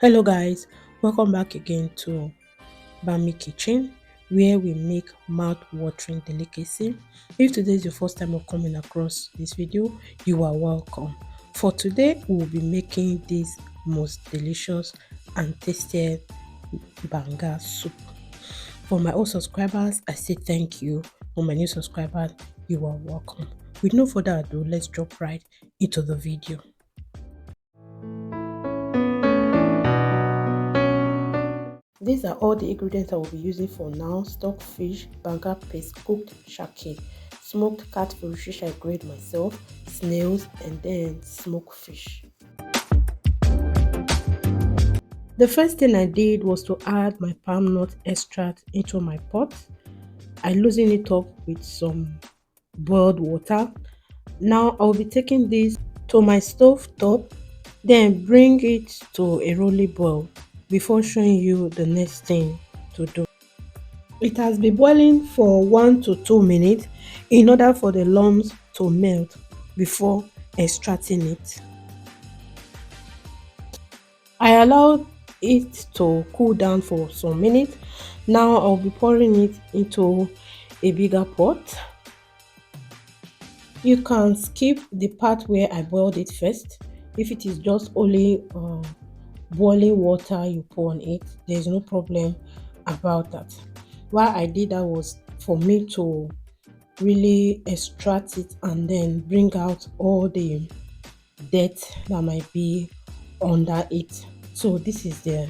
Hello guys, welcome back again to Bami Kitchen where we make mouth-watering delicacy. If today is your first time of coming across this video, you are welcome. For today, we will be making this most delicious and tasty banga soup. For my old subscribers, I say thank you. For my new subscribers, you are welcome. With no further ado, let's jump right into the video. These are all the ingredients I will be using for now: stock fish, banga paste, cooked shake, smoked catfish which I grate myself, snails, and then smoked fish. The first thing I did was to add my palm nut extract into my pot. I loosen it up with some boiled water. Now I will be taking this to my stove top, then bring it to a rolling boil before showing you the next thing to do. It has been boiling for 1 to 2 minutes in order for the lumps to melt before extracting it. I allowed it to cool down for some minutes. Now I'll be pouring it into a bigger pot. You can skip the part where I boiled it first. If it is just only boiling water you pour on it, there's no problem about that. Why I did that was for me to really extract it and then bring out all the dirt that might be under it. So this is the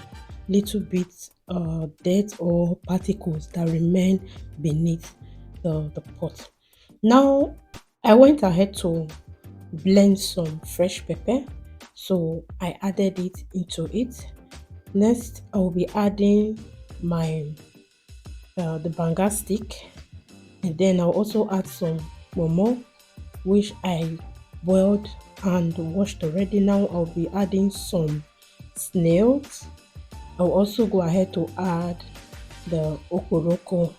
little bit dirt or particles that remain beneath the pot. Now I went ahead to blend some fresh pepper, so I added it into it. Next I will be adding my the banga stick, and then I'll also add some momo which I boiled and washed already. Now I'll be adding some snails. I'll also go ahead to add the okoroko,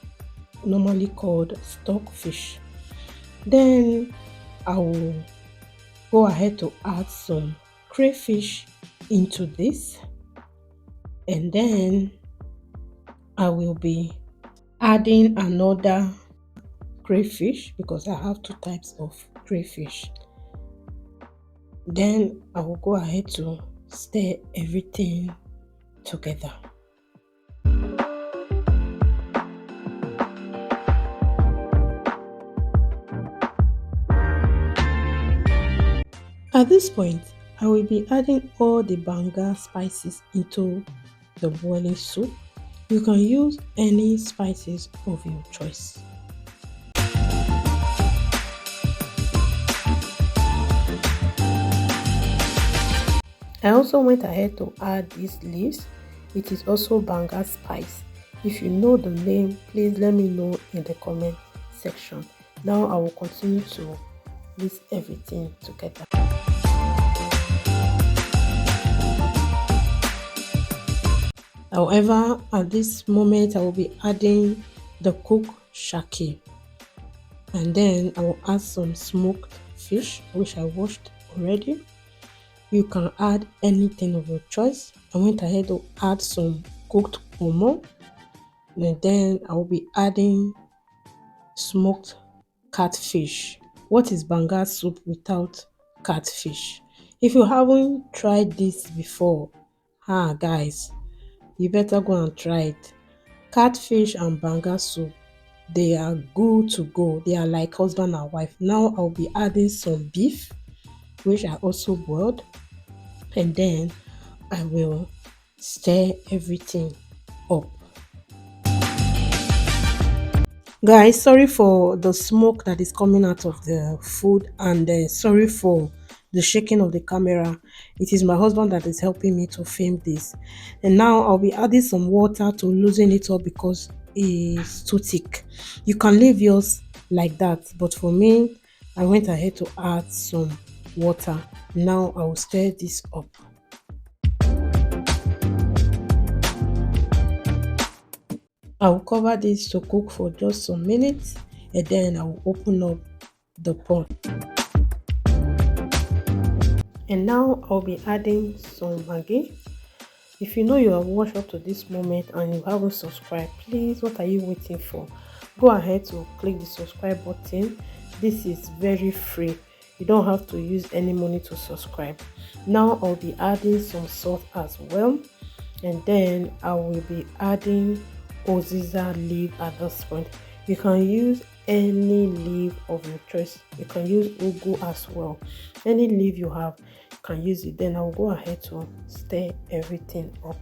normally called stockfish. Then I will go ahead to add some crayfish into this, and then I will be adding another crayfish because I have two types of crayfish. Then I will go ahead to stir everything together. At this point, I will be adding all the banga spices into the boiling soup. You can use any spices of your choice. I also went ahead to add these leaves. It is also banga spice. If you know the name, please let me know in the comment section. Now I will continue to mix everything together. However, at this moment I will be adding the cooked shake, and then I will add some smoked fish which I washed already. You can add anything of your choice. I went ahead to add some cooked momo, and then I will be adding smoked catfish. What is banga soup without catfish? If you haven't tried this before, guys, you better go and try it. Catfish and banga soup, they are good to go. They are like husband and wife. Now I'll be adding some beef which I also boiled, and then I will stir everything up. Guys, sorry for the smoke that is coming out of the food, and sorry for the shaking of the camera. It is my husband that is helping me to film this. And now I'll be adding some water to loosen it up because it's too thick. You can leave yours like that, but for me, I went ahead to add some water. Now I will stir this up. I will cover this to cook for just some minutes, and then I will open up the pot. And now I'll be adding some maggi. If you know you have watched up to this moment and you haven't subscribed, please, what are you waiting for? Go ahead to click the subscribe button. This is very free. You don't have to use any money to subscribe. Now I'll be adding some salt as well, and then I will be adding oziza leaf at this point. You can use any leaf of your choice. You can use ugu as well. Any leaf you have, you can use it. Then I'll go ahead to stir everything up.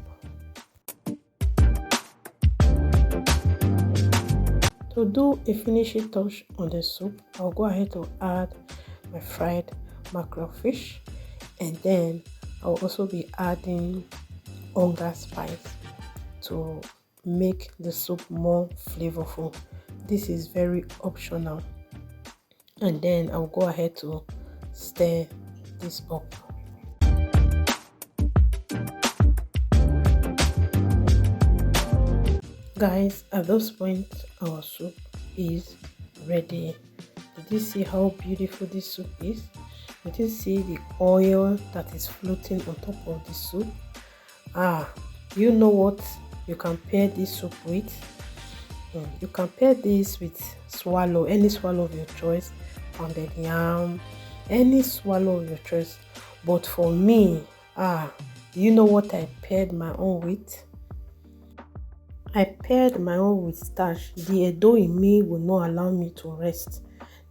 To do a finishing touch on the soup, I'll go ahead to add my fried mackerel fish, and then I'll also be adding onga spice to make the soup more flavorful. This is very optional, and then I'll go ahead to stir this up. Guys, at this point our soup is ready. Did you see how beautiful this soup is? Did you see the oil that is floating on top of the soup? You know what you can pair this soup with? You can pair this with swallow, any swallow of your choice, pounded yam, any swallow of your choice. But for me, you know what I paired my own with? I paired my own with starch. The Edo in me will not allow me to rest.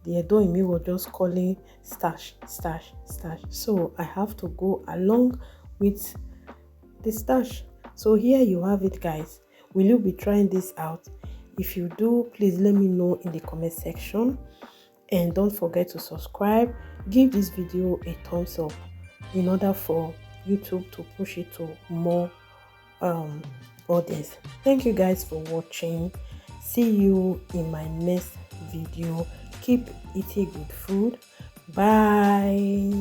The Edo in me was just calling starch, starch, starch. So I have to go along with the starch. So here you have it, guys. Will you be trying this out? If you do, please let me know in the comment section. And don't forget to subscribe. Give this video a thumbs up in order for YouTube to push it to more audience. Thank you guys for watching. See you in my next video. Keep eating good food. Bye.